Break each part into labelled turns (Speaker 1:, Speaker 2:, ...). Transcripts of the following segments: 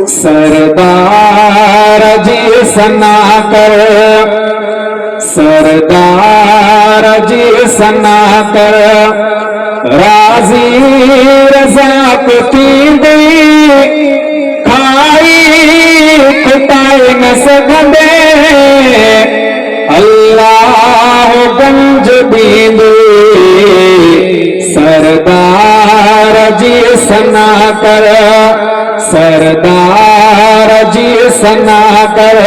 Speaker 1: सरदार जी सना कर, सरदार जी सना कर, राजी रजा को थींदी खाई कुटाई न सघंदे, अल्लाह गंज दींदे सरदार जी सना कर, सरदार जी सना कर,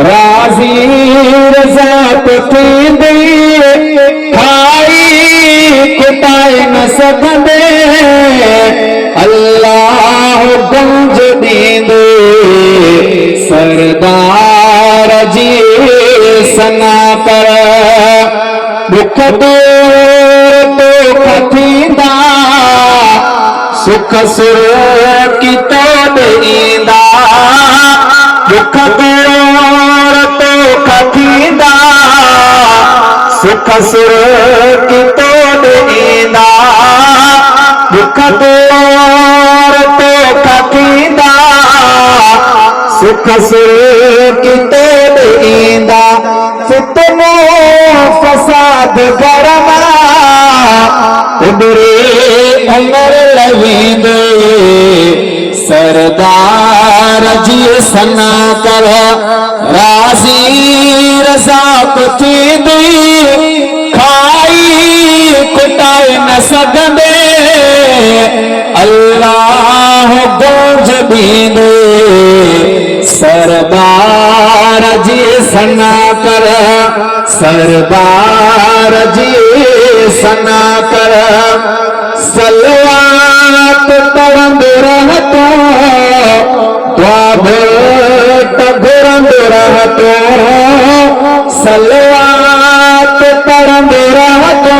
Speaker 1: राजी रजा को थींदी खाई कुटाई न सघंदे, अल्लाह गंज दींदे सरदार जी सना कर। दुख दूर तो थींदा सुख सुर की तो ॾींदा, दुख दूर तो थींदा सुख सुर की तो ॾींदा, दुख दूर तो थींदा सुख सुर की तो ॾींदा, फितनो फसाद गरमा उबरे उमर लवेंदे सरदार जी सना कर, राजी रजा को थींदी खाई कुटाई न सघंदे, अल्लाह गंज दींदे सरदार जी सना कर, सरदार जी सना कर। सलवात पढ़ंद रहतो दुआ भेट घुरंद रहतो, सलवात पढ़ंद रहतो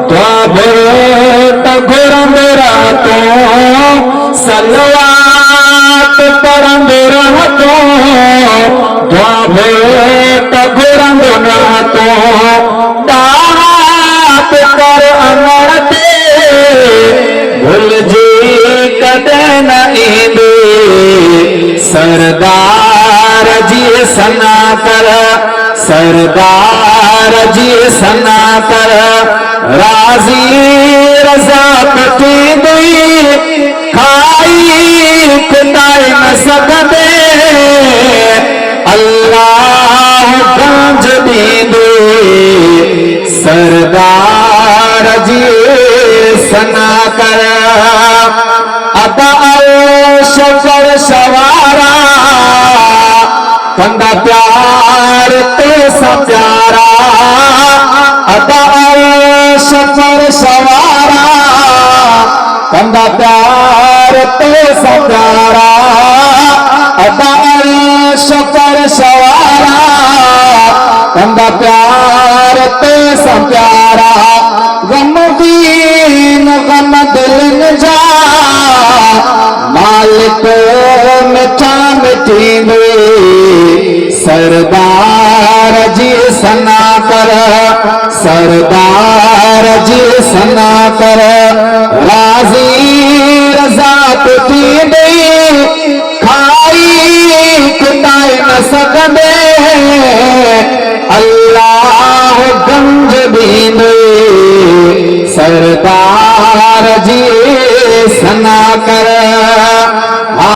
Speaker 1: दुआ भेट घुरंद रहतो, सलवात पढ़ंद रहतो दुआ भेट घुरंद रहतो, दात कर अमर ते भुल जी कदे न ईंदे सरदार जी सना कर, सरदार जी सना कर, राजी रजा को थींदी खाई कुटाई न सघंदे, अल्लाह गंज दींदे सरदार जी सना कर। अदा सफर सवारा कंदा प्यार तो सा प्यारा, अदा सफर सवारा कंदा प्यार तो सा प्यारा, अदा सफर सवारा कंदा प्यार तो सा प्यारा, गम दीन गम दिल जा मालिक मिठा मिठींदे सरदार जी सना कर, सरदार जी सना कर, राजी रजा को थींदी खाई कुटाई न सघंदे, अल्लाह गंज दींदे सरदार जी सना कर।